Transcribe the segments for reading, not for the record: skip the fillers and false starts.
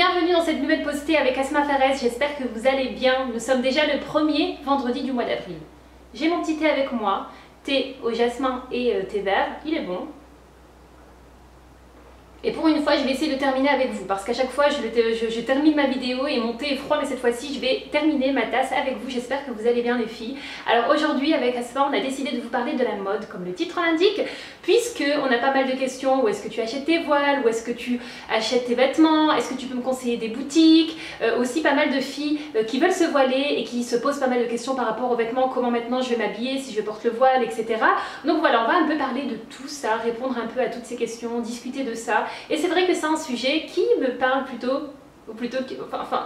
bienvenue dans cette nouvelle postée avec Asma Fares, j'espère que vous allez bien. Nous sommes déjà le premier vendredi du mois d'avril. J'ai mon petit thé avec moi, thé au jasmin et thé vert, il est bon. Et pour une fois, je vais essayer de terminer avec vous parce qu'à chaque fois, je termine ma vidéo et mon thé est froid, mais cette fois-ci, je vais terminer ma tasse avec vous. J'espère que vous allez bien les filles. Alors aujourd'hui, avec Asma, on a décidé de vous parler de la mode, comme le titre l'indique, puisqu'on a pas mal de questions. Où est-ce que tu achètes tes voiles? Où est-ce que tu achètes tes vêtements? Est-ce que tu peux me conseiller des boutiques? Aussi pas mal de filles qui veulent se voiler et qui se posent pas mal de questions par rapport aux vêtements. Comment maintenant je vais m'habiller si je porte le voile, etc. Donc voilà, on va un peu parler de tout ça, répondre un peu à toutes ces questions, discuter de ça. Et c'est vrai que c'est un sujet qui me parle plutôt,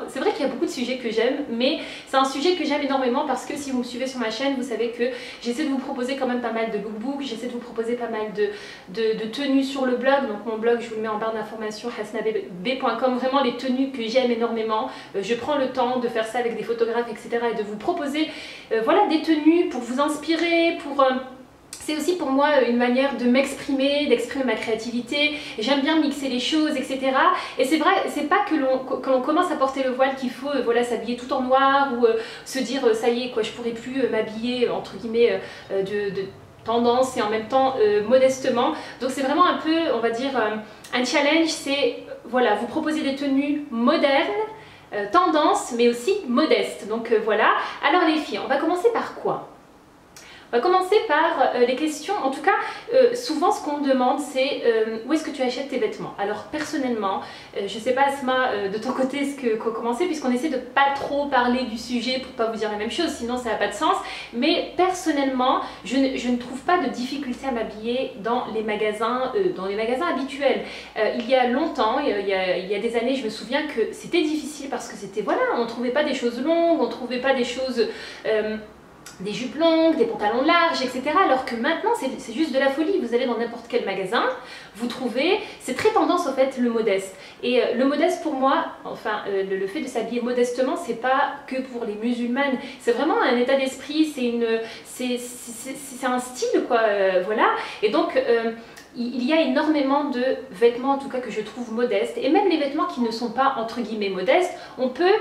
c'est vrai qu'il y a beaucoup de sujets que j'aime, mais c'est un sujet que j'aime énormément parce que si vous me suivez sur ma chaîne, vous savez que j'essaie de vous proposer quand même pas mal de lookbooks, j'essaie de vous proposer pas mal de tenues sur le blog. Donc mon blog, je vous le mets en barre d'informations, hasnabb.com, vraiment les tenues que j'aime énormément. Je prends le temps de faire ça avec des photographes, etc. et de vous proposer voilà, des tenues pour vous inspirer, pour... C'est aussi pour moi une manière de m'exprimer, d'exprimer ma créativité. J'aime bien mixer les choses, etc. Et c'est vrai, c'est pas que l'on commence à porter le voile qu'il faut voilà, s'habiller tout en noir ou se dire ça y est, quoi, je pourrais plus m'habiller entre guillemets de tendance et en même temps modestement. Donc c'est vraiment un peu, on va dire, un challenge. C'est voilà, vous proposer des tenues modernes, tendance, mais aussi modestes. Donc voilà. Alors les filles, on va commencer par quoi? On va commencer par les questions. En tout cas, souvent ce qu'on me demande c'est où est-ce que tu achètes tes vêtements? Alors personnellement, je ne sais pas Asma, de ton côté, comment c'est, puisqu'on essaie de pas trop parler du sujet pour pas vous dire la même chose, sinon ça n'a pas de sens. Mais personnellement, je ne trouve pas de difficulté à m'habiller dans les magasins habituels. Il y a longtemps, il y a des années, je me souviens que c'était difficile parce que c'était, voilà, on ne trouvait pas des choses longues, on ne trouvait pas des choses... des jupes longues, des pantalons larges, etc. Alors que maintenant, c'est juste de la folie. Vous allez dans n'importe quel magasin, vous trouvez... C'est très tendance, au fait, le modeste. Et le modeste, pour moi, enfin, le fait de s'habiller modestement, c'est pas que pour les musulmanes. C'est vraiment un état d'esprit, c'est un style, quoi. Voilà. Et donc... il y a énormément de vêtements en tout cas que je trouve modestes, et même les vêtements qui ne sont pas entre guillemets modestes, on peut,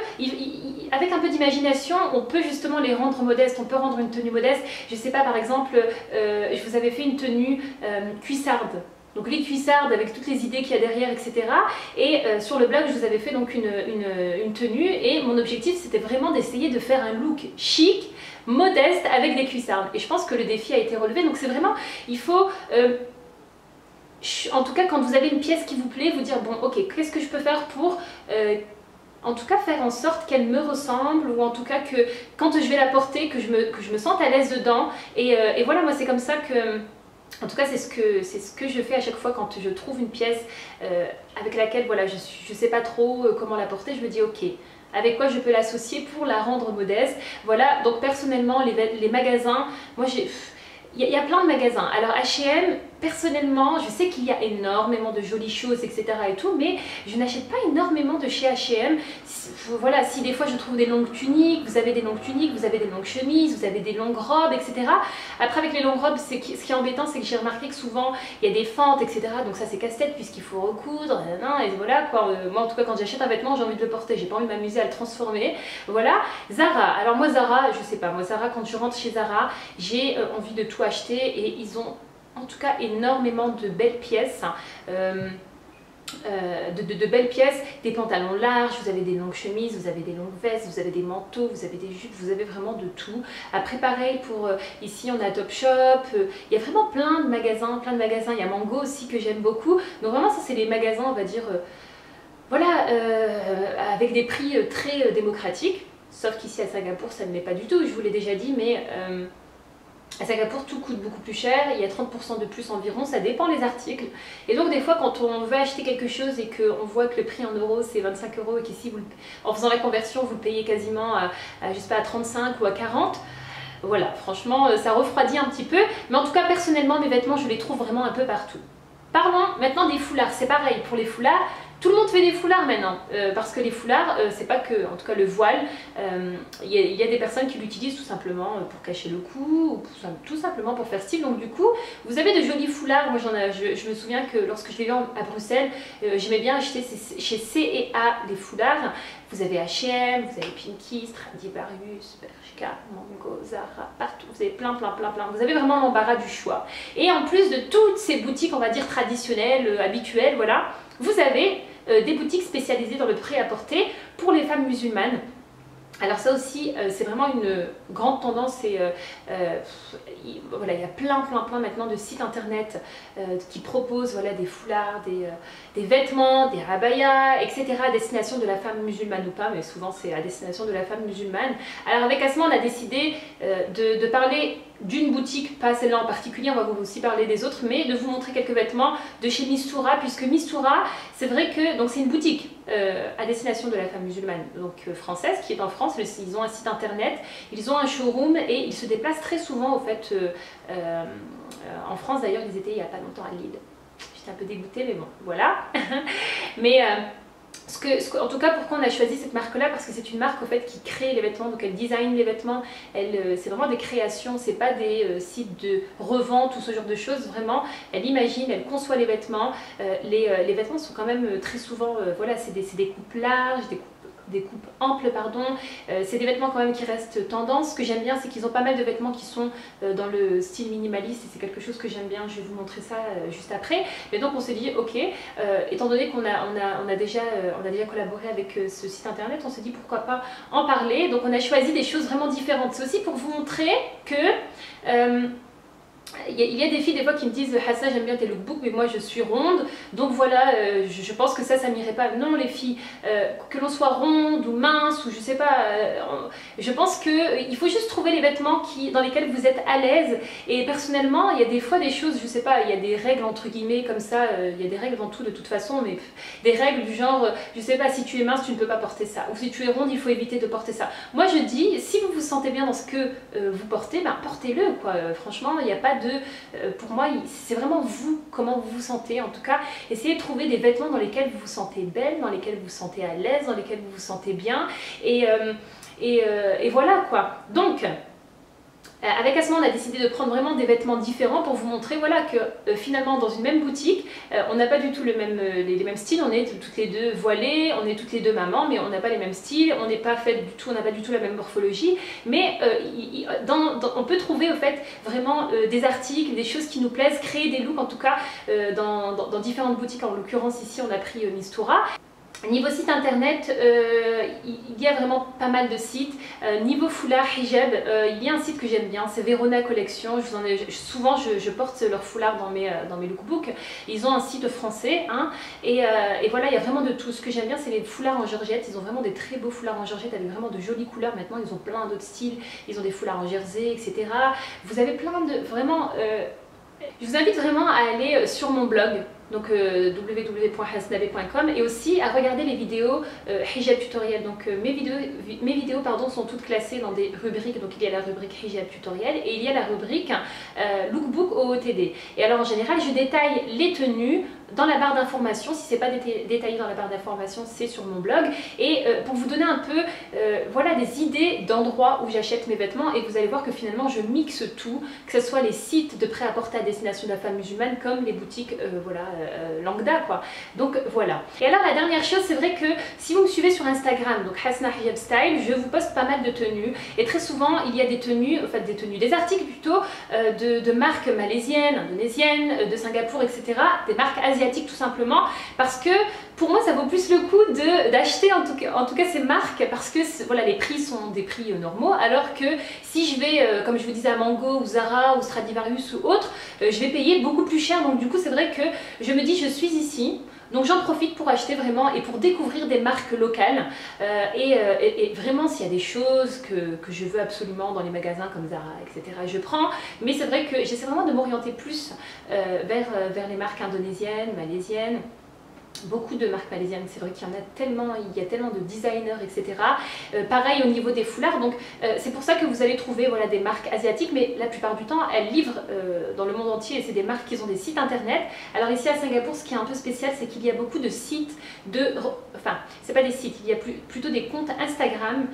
avec un peu d'imagination, on peut justement les rendre modestes, on peut rendre une tenue modeste. Je sais pas, par exemple, je vous avais fait une tenue cuissarde. Donc les cuissardes avec toutes les idées qu'il y a derrière, etc. Et sur le blog, je vous avais fait donc une tenue, et mon objectif c'était vraiment d'essayer de faire un look chic, modeste avec des cuissardes. Et je pense que le défi a été relevé. Donc c'est vraiment, il faut... en tout cas, quand vous avez une pièce qui vous plaît, vous dire bon, ok, qu'est-ce que je peux faire pour en tout cas faire en sorte qu'elle me ressemble, ou en tout cas que quand je vais la porter, que je me sente à l'aise dedans. Et voilà, moi c'est comme ça que, en tout cas c'est ce que je fais à chaque fois quand je trouve une pièce avec laquelle voilà, je sais pas trop comment la porter. Je me dis ok, avec quoi je peux l'associer pour la rendre modeste. Voilà, donc personnellement les magasins, moi il y a plein de magasins. Alors H&M, personnellement, je sais qu'il y a énormément de jolies choses, etc. et tout, mais je n'achète pas énormément de chez H&M. Voilà, si des fois je trouve des longues tuniques, vous avez des longues tuniques, vous avez des longues chemises, vous avez des longues robes, etc. Après, avec les longues robes, ce qui est embêtant, c'est que j'ai remarqué que souvent il y a des fentes, etc. Donc ça c'est casse-tête puisqu'il faut recoudre, et voilà quoi. Moi en tout cas, quand j'achète un vêtement, j'ai envie de le porter, j'ai pas envie de m'amuser à le transformer. Voilà. Zara, alors moi Zara, je sais pas, moi Zara, quand je rentre chez Zara, j'ai envie de tout acheter, et ils ont en tout cas énormément de belles pièces, de belles pièces, des pantalons larges, vous avez des longues chemises, vous avez des longues vestes, vous avez des manteaux, vous avez des jupes, vous avez vraiment de tout. Après pareil pour ici on a Topshop, il y a vraiment plein de magasins, il y a Mango aussi que j'aime beaucoup. Donc vraiment ça c'est les magasins, on va dire, voilà, avec des prix très démocratiques, sauf qu'ici à Singapour ça ne l'est pas du tout, je vous l'ai déjà dit, mais... à Singapour, tout coûte beaucoup plus cher, il y a 30% de plus environ, ça dépend les articles. Et donc des fois quand on veut acheter quelque chose et qu'on voit que le prix en euros c'est 25 € et qu'ici en faisant la conversion vous le payez quasiment je sais pas, à 35 ou à 40, voilà, franchement ça refroidit un petit peu. Mais en tout cas personnellement mes vêtements je les trouve vraiment un peu partout. Parlons maintenant des foulards, c'est pareil pour les foulards. Tout le monde fait des foulards maintenant, parce que les foulards, c'est pas que, en tout cas le voile, il y a des personnes qui l'utilisent tout simplement pour cacher le cou, ou tout simplement pour faire style. Donc du coup, vous avez de jolis foulards. Moi je me souviens que lorsque je vivais à Bruxelles, j'aimais bien acheter chez C&A les foulards. Vous avez H&M, vous avez Pinky, Stradivarius, Bershka, Mango, Zara, partout. Vous avez plein. Vous avez vraiment l'embarras du choix. Et en plus de toutes ces boutiques, on va dire traditionnelles, habituelles, voilà, vous avez des boutiques spécialisées dans le prêt-à-porter pour les femmes musulmanes. Alors ça aussi, c'est vraiment une grande tendance et voilà, il y a plein maintenant de sites internet qui proposent voilà, des foulards, des vêtements, des abayas, etc. à destination de la femme musulmane ou pas, mais souvent c'est à destination de la femme musulmane. Alors avec Asma, on a décidé de parler d'une boutique, pas celle-là en particulier, on va vous aussi parler des autres, mais de vous montrer quelques vêtements de chez Mistoura, puisque Mistoura, c'est vrai que donc c'est une boutique à destination de la femme musulmane, donc française, qui est en France. Ils ont un site internet, ils ont un showroom et ils se déplacent très souvent au fait en France. D'ailleurs, ils étaient il n'y a pas longtemps à Lille. J'étais un peu dégoûtée, mais bon, voilà. Mais en tout cas, pourquoi on a choisi cette marque-là? Parce que c'est une marque au fait qui crée les vêtements, donc elle design les vêtements. C'est vraiment des créations, c'est pas des sites de revente ou ce genre de choses. Vraiment, elle imagine, elle conçoit les vêtements. Les vêtements sont quand même très souvent, voilà, c'est des coupes larges, des coupes amples, pardon. C'est des vêtements quand même qui restent tendance. Ce que j'aime bien, c'est qu'ils ont pas mal de vêtements qui sont dans le style minimaliste et c'est quelque chose que j'aime bien. Je vais vous montrer ça juste après. Mais donc on s'est dit, ok, étant donné qu'on a déjà collaboré avec ce site internet, on s'est dit pourquoi pas en parler. Donc on a choisi des choses vraiment différentes. C'est aussi pour vous montrer que il y a des filles des fois qui me disent Hassa, j'aime bien tes lookbooks mais moi je suis ronde, donc voilà, je pense que ça m'irait pas. Non les filles, que l'on soit ronde ou mince ou je sais pas, je pense qu'il faut juste trouver les vêtements dans lesquels vous êtes à l'aise. Et personnellement il y a des fois des choses, je sais pas, il y a des règles entre guillemets comme ça, il y a des règles dans tout de toute façon, mais des règles du genre, je sais pas, si tu es mince tu ne peux pas porter ça, ou si tu es ronde il faut éviter de porter ça. Moi je dis, si vous vous sentez bien dans ce que vous portez, ben portez-le quoi. Franchement il n'y a pas de pour moi, c'est vraiment vous, comment vous vous sentez. En tout cas, essayez de trouver des vêtements dans lesquels vous vous sentez belle, dans lesquels vous vous sentez à l'aise, dans lesquels vous vous sentez bien. Et voilà quoi. Donc, avec Asma, on a décidé de prendre vraiment des vêtements différents pour vous montrer voilà, que finalement dans une même boutique, on n'a pas du tout les mêmes styles. On est toutes les deux voilées, on est toutes les deux mamans, mais on n'a pas les mêmes styles, on n'est pas fait du tout, on n'a pas du tout la même morphologie. Mais on peut trouver au fait vraiment des articles, des choses qui nous plaisent, créer des looks en tout cas dans différentes boutiques. En l'occurrence ici on a pris Mistoura. Niveau site internet, il y a vraiment pas mal de sites. Niveau foulard, hijab, il y a un site que j'aime bien, c'est Verona Collection. Souvent je porte leur foulard dans mes lookbooks. Ils ont un site français, hein, et voilà, il y a vraiment de tout. Ce que j'aime bien, c'est les foulards en georgette. Ils ont vraiment des très beaux foulards en georgette avec vraiment de jolies couleurs. Maintenant, ils ont plein d'autres styles. Ils ont des foulards en jersey, etc. Vous avez plein de... Vraiment... je vous invite vraiment à aller sur mon blog, donc www.hasnabe.com, et aussi à regarder les vidéos hijab tutoriel. Donc mes vidéos pardon, sont toutes classées dans des rubriques. Donc il y a la rubrique hijab tutoriel et il y a la rubrique lookbook OOTD. Et alors en général je détaille les tenues dans la barre d'information. Si c'est pas détaillé dans la barre d'information, c'est sur mon blog. Et pour vous donner un peu voilà, des idées d'endroits où j'achète mes vêtements, et vous allez voir que finalement je mixe tout, que ce soit les sites de prêt-à-porter à destination de la femme musulmane comme les boutiques voilà, lambda quoi. Donc voilà. Et alors la dernière chose, c'est vrai que si vous me suivez sur Instagram, donc Hasna Hijab Style, je vous poste pas mal de tenues, et très souvent il y a des tenues, en fait des articles plutôt de marques malaisiennes, indonésiennes, de Singapour, etc. Des marques asiatiques tout simplement, parce que pour moi ça vaut plus le coup d'acheter en tout cas ces marques, parce que voilà, les prix sont des prix normaux, alors que si je vais comme je vous disais à Mango ou Zara ou Stradivarius ou autre, je vais payer beaucoup plus cher. Donc du coup c'est vrai que je me dis je suis ici, donc j'en profite pour acheter vraiment et pour découvrir des marques locales, et vraiment s'il y a des choses que je veux absolument dans les magasins comme Zara, etc., je prends. Mais c'est vrai que j'essaie vraiment de m'orienter plus vers les marques indonésiennes, malaisiennes, beaucoup de marques malaisiennes, c'est vrai qu'il y en a tellement, il y a tellement de designers, etc. Pareil au niveau des foulards, donc c'est pour ça que vous allez trouver voilà, des marques asiatiques, mais la plupart du temps elles livrent dans le monde entier et c'est des marques qui ont des sites internet. Alors ici à Singapour, ce qui est un peu spécial, c'est qu'il y a beaucoup de sites enfin c'est pas des sites, il y a plutôt des comptes Instagram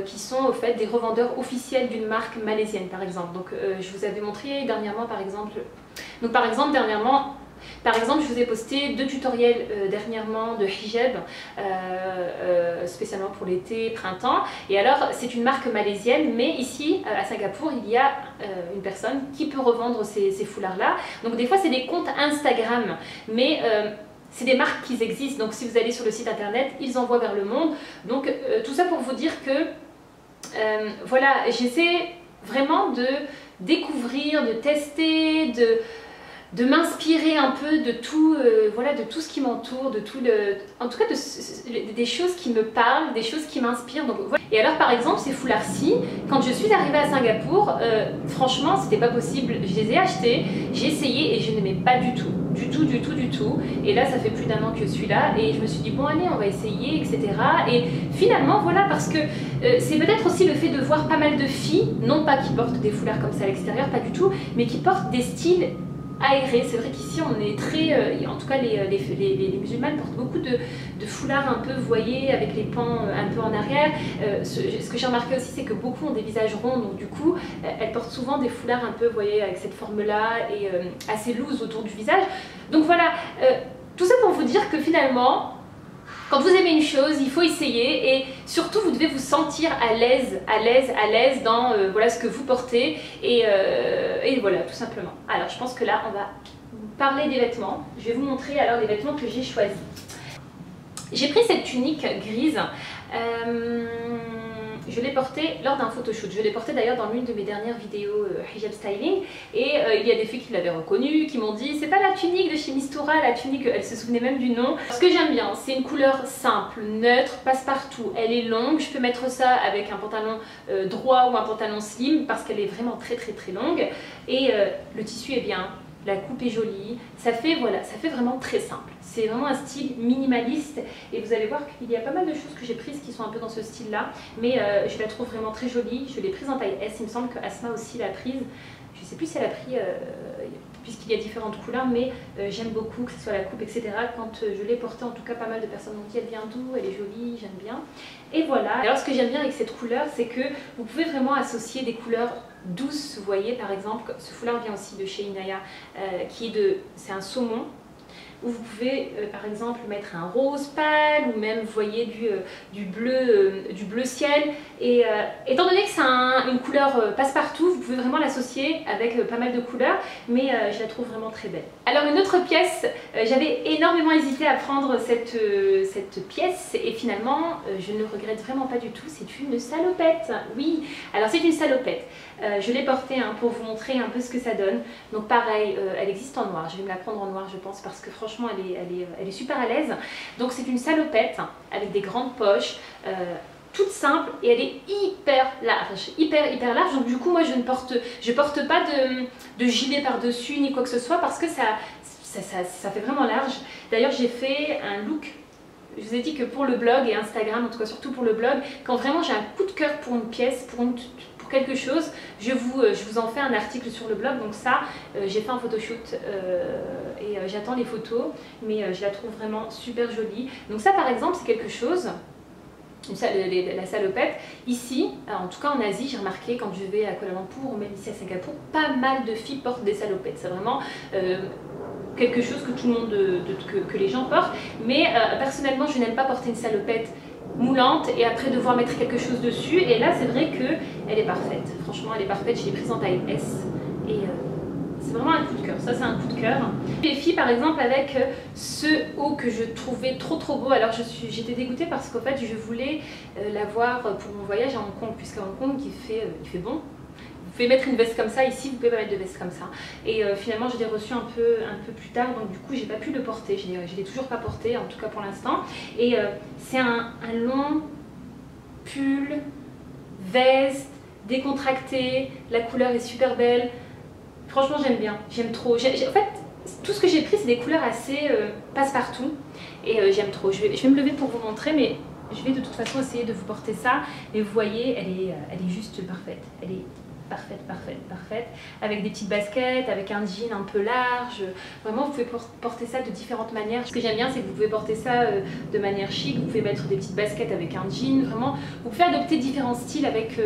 qui sont au fait des revendeurs officiels d'une marque malaisienne par exemple. Donc je vous avais montré dernièrement par exemple, je vous ai posté 2 tutoriels dernièrement de hijab, spécialement pour l'été, printemps. Et alors, c'est une marque malaisienne, mais ici, à Singapour, il y a une personne qui peut revendre ces foulards-là. Donc des fois, c'est des comptes Instagram, mais c'est des marques qui existent. Donc si vous allez sur le site internet, ils envoient vers le monde. Donc tout ça pour vous dire que, voilà, j'essaie vraiment de découvrir, de tester, de m'inspirer un peu de tout, voilà, de tout ce qui m'entoure, en tout cas des choses qui me parlent, des choses qui m'inspirent. Donc voilà. Et alors par exemple ces foulards-ci, quand je suis arrivée à Singapour, franchement c'était pas possible. Je les ai achetés, j'ai essayé et je n'aimais pas du tout. Et là ça fait plus d'1 an que je suis là et je me suis dit bon allez on va essayer, etc. Et finalement voilà, parce que c'est peut-être aussi le fait de voir pas mal de filles, non pas qui portent des foulards comme ça à l'extérieur, pas du tout, mais qui portent des styles aéré. C'est vrai qu'ici on est très, en tout cas les musulmanes portent beaucoup de foulards un peu, vous voyez, avec les pans un peu en arrière. Ce que j'ai remarqué aussi, c'est que beaucoup ont des visages ronds, donc du coup elles portent souvent des foulards un peu, vous voyez, avec cette forme là et assez loose autour du visage. Donc voilà, tout ça pour vous dire que finalement, quand vous aimez une chose, il faut essayer et surtout vous devez vous sentir à l'aise dans voilà, ce que vous portez et voilà, tout simplement. Alors je pense que là on va parler des vêtements. Je vais vous montrer alors les vêtements que j'ai choisis. J'ai pris cette tunique grise. Je l'ai portée lors d'un photoshoot. Je l'ai portée d'ailleurs dans l'une de mes dernières vidéos hijab styling et il y a des filles qui l'avaient reconnue, qui m'ont dit c'est pas la tunique de chez Mistura, la tunique, elles se souvenaient même du nom. Ce que j'aime bien, c'est une couleur simple, neutre, passe-partout. Elle est longue, je peux mettre ça avec un pantalon droit ou un pantalon slim parce qu'elle est vraiment très longue et le tissu est bien. La coupe est jolie, ça fait vraiment très simple. C'est vraiment un style minimaliste et vous allez voir qu'il y a pas mal de choses que j'ai prises qui sont un peu dans ce style là, mais je la trouve vraiment très jolie. Je l'ai prise en taille S, il me semble que Asma aussi l'a prise. Je sais plus si elle a pris, puisqu'il y a différentes couleurs, mais j'aime beaucoup que ce soit la coupe, etc. Quand je l'ai portée, en tout cas pas mal de personnes m'ont dit elle vient d'où, elle est jolie, j'aime bien. Et voilà. Alors ce que j'aime bien avec cette couleur, c'est que vous pouvez vraiment associer des couleurs douces. Vous voyez par exemple, ce foulard vient aussi de chez Inaya, c'est un saumon, où vous pouvez par exemple mettre un rose pâle ou même vous voyez du bleu ciel et étant donné que c'est une couleur passe-partout, vous pouvez vraiment l'associer avec pas mal de couleurs, mais je la trouve vraiment très belle. Alors une autre pièce, j'avais énormément hésité à prendre cette pièce et finalement je ne regrette vraiment pas du tout, c'est une salopette. Oui, alors c'est une salopette. Je l'ai portée pour vous montrer un peu ce que ça donne. Donc pareil, elle existe en noir, je vais me la prendre en noir je pense parce que franchement elle est super à l'aise. Donc c'est une salopette avec des grandes poches, toute simple et elle est hyper large, large. Donc du coup moi je porte pas de gilet par dessus ni quoi que ce soit parce que ça fait vraiment large. D'ailleurs j'ai fait un look. Je vous ai dit que pour le blog et Instagram, en tout cas surtout pour le blog, quand vraiment j'ai un coup de cœur pour une pièce, pour quelque chose, je vous en fais un article sur le blog. Donc ça, j'ai fait un photoshoot et j'attends les photos, mais je la trouve vraiment super jolie. Donc ça par exemple c'est quelque chose, la salopette. Ici, en tout cas en Asie, j'ai remarqué quand je vais à Kuala Lumpur ou même ici à Singapour, pas mal de filles portent des salopettes. C'est vraiment quelque chose que tout le monde, que les gens portent. Mais personnellement, je n'aime pas porter une salopette moulante et après devoir mettre quelque chose dessus. Et là, c'est vrai qu'elle est parfaite. Franchement, elle est parfaite. Je l'ai prise en taille S. Et c'est vraiment un coup de cœur. Ça, c'est un coup de cœur. Les filles, par exemple, avec ce haut que je trouvais trop beau. Alors, j'étais dégoûtée parce qu'en fait, je voulais l'avoir pour mon voyage à Hong Kong, puisqu'à Hong Kong, il fait bon. Vous pouvez mettre une veste comme ça, ici vous pouvez pas mettre de veste comme ça. Et finalement je l'ai reçu un peu plus tard, donc du coup j'ai pas pu le porter, je l'ai toujours pas porté, en tout cas pour l'instant. Et c'est un long pull, veste, décontracté, la couleur est super belle. Franchement j'aime bien, j'aime trop. En fait tout ce que j'ai pris c'est des couleurs assez passe-partout. et j'aime trop. Je vais me lever pour vous montrer, mais je vais de toute façon essayer de vous porter ça. Et vous voyez, elle est juste parfaite. Elle est parfaite, avec des petites baskets, avec un jean un peu large. Vraiment, vous pouvez porter ça de différentes manières. Ce que j'aime bien, c'est que vous pouvez porter ça de manière chic. Vous pouvez mettre des petites baskets avec un jean. Vraiment, vous pouvez adopter différents styles avec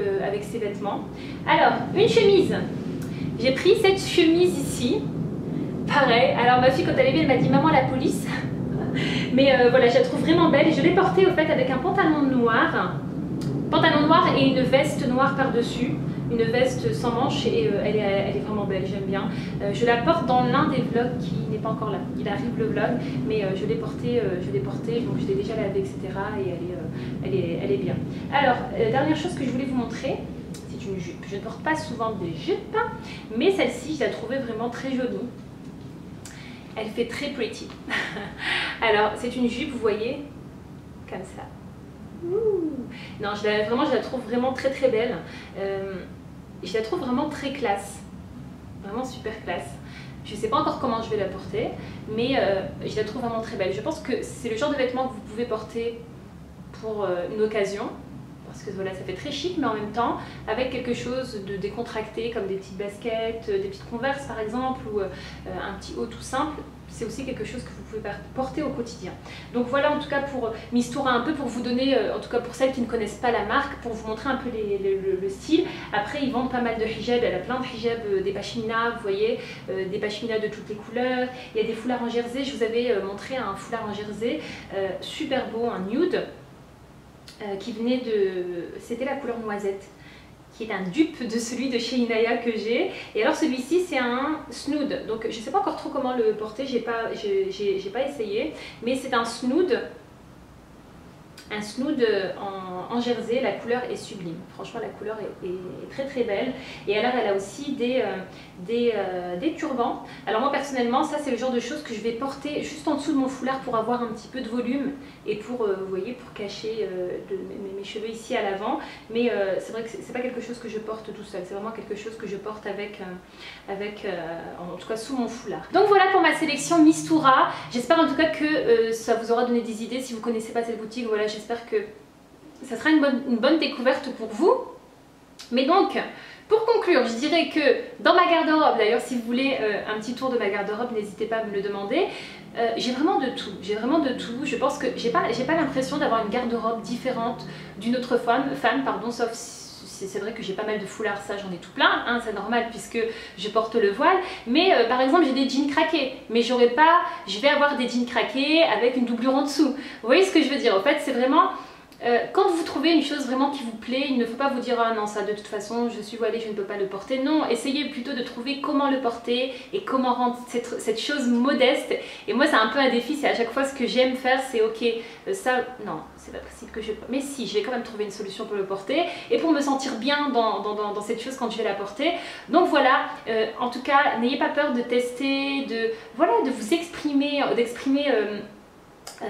ces vêtements. Alors, une chemise. J'ai pris cette chemise ici. Pareil. Alors, ma fille, quand elle est vue, elle m'a dit « Maman, la police ». Mais voilà, je la trouve vraiment belle. Et je l'ai portée, au fait, avec un pantalon noir. Pantalon noir et une veste noire par-dessus. Une veste sans manches et elle est vraiment belle, j'aime bien. Je la porte dans l'un des vlogs qui n'est pas encore là. Il arrive le vlog, mais je l'ai portée, donc je l'ai déjà lavé, etc. Et elle est bien. Alors, dernière chose que je voulais vous montrer, c'est une jupe. Je ne porte pas souvent des jupes, mais celle-ci, je la trouvais vraiment très jolie. Elle fait très pretty. Alors, c'est une jupe, vous voyez, comme ça. Ouh. Non, je la trouve vraiment très belle. Je la trouve vraiment très classe. Vraiment super classe. Je ne sais pas encore comment je vais la porter, mais je la trouve vraiment très belle. Je pense que c'est le genre de vêtement que vous pouvez porter pour une occasion. Parce que voilà, ça fait très chic, mais en même temps, avec quelque chose de décontracté, comme des petites baskets, des petites Converse par exemple, ou un petit haut tout simple, c'est aussi quelque chose que vous pouvez porter au quotidien. Donc voilà en tout cas pour Mistoura, un peu pour vous donner, en tout cas pour celles qui ne connaissent pas la marque, pour vous montrer un peu le style. Après ils vendent pas mal de hijabs, elle a plein de hijabs, des pashminas, vous voyez, des pashminas de toutes les couleurs. Il y a des foulards en jersey, je vous avais montré un foulard en jersey, super beau, un nude. Qui venait de... c'était la couleur noisette, qui est un dupe de celui de chez Inaya que j'ai. Et alors celui-ci c'est un snood, donc je ne sais pas encore trop comment le porter, j'ai pas essayé, mais c'est un snood en jersey. La couleur est sublime, franchement la couleur est très belle. Et alors elle a aussi des turbans. Alors moi personnellement ça c'est le genre de choses que je vais porter juste en dessous de mon foulard pour avoir un petit peu de volume et pour, vous voyez, pour cacher mes cheveux ici à l'avant. Mais c'est vrai que c'est pas quelque chose que je porte tout seul, c'est vraiment quelque chose que je porte en tout cas sous mon foulard. Donc voilà pour ma sélection Mistoura. J'espère en tout cas que ça vous aura donné des idées. Si vous ne connaissez pas cette boutique, voilà, j'espère que ça sera une bonne découverte pour vous. Mais donc, pour conclure, je dirais que dans ma garde-robe, d'ailleurs si vous voulez un petit tour de ma garde-robe, n'hésitez pas à me le demander, j'ai vraiment de tout, je pense que j'ai pas l'impression d'avoir une garde-robe différente d'une autre femme, sauf si c'est vrai que j'ai pas mal de foulards, ça j'en ai tout plein, hein, c'est normal puisque je porte le voile, mais par exemple j'ai des jeans craqués, mais je vais avoir des jeans craqués avec une doublure en dessous. Vous voyez ce que je veux dire? En fait c'est vraiment... quand vous trouvez une chose vraiment qui vous plaît, il ne faut pas vous dire ah non ça de toute façon je suis voilée, je ne peux pas le porter. Non, essayez plutôt de trouver comment le porter et comment rendre cette chose modeste. Et moi c'est un peu un défi, c'est à chaque fois ce que j'aime faire, c'est ok ça non c'est pas possible que mais si, je vais quand même trouver une solution pour le porter et pour me sentir bien dans cette chose quand je vais la porter. Donc voilà, en tout cas n'ayez pas peur de tester, de vous exprimer,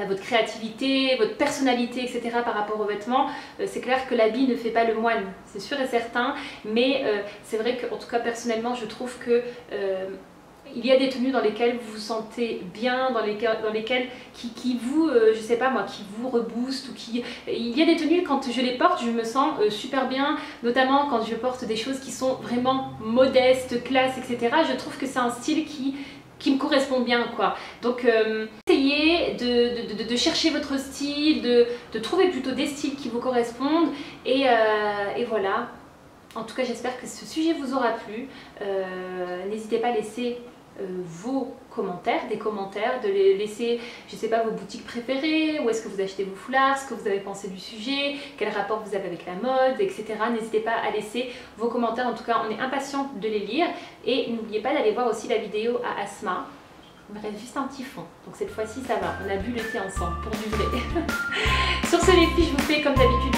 votre créativité, votre personnalité, etc. par rapport aux vêtements. C'est clair que l'habit ne fait pas le moine, c'est sûr et certain, mais c'est vrai qu'en tout cas personnellement je trouve que il y a des tenues dans lesquelles vous vous sentez bien, dans lesquelles qui vous, je sais pas moi, qui vous reboostent, ou il y a des tenues quand je les porte, je me sens super bien, notamment quand je porte des choses qui sont vraiment modestes, classe, etc. Je trouve que c'est un style qui me correspond bien quoi. Donc essayez de chercher votre style, de trouver plutôt des styles qui vous correspondent et voilà. En tout cas j'espère que ce sujet vous aura plu. N'hésitez pas à laisser vos commentaires, de les laisser, je sais pas, vos boutiques préférées, où est-ce que vous achetez vos foulards, ce que vous avez pensé du sujet, quel rapport vous avez avec la mode, etc. N'hésitez pas à laisser vos commentaires, en tout cas on est impatient de les lire. Et n'oubliez pas d'aller voir aussi la vidéo à Asma. Il me reste juste un petit fond, donc cette fois-ci ça va, on a bu le thé ensemble pour du vrai. Sur ce les filles, je vous fais comme d'habitude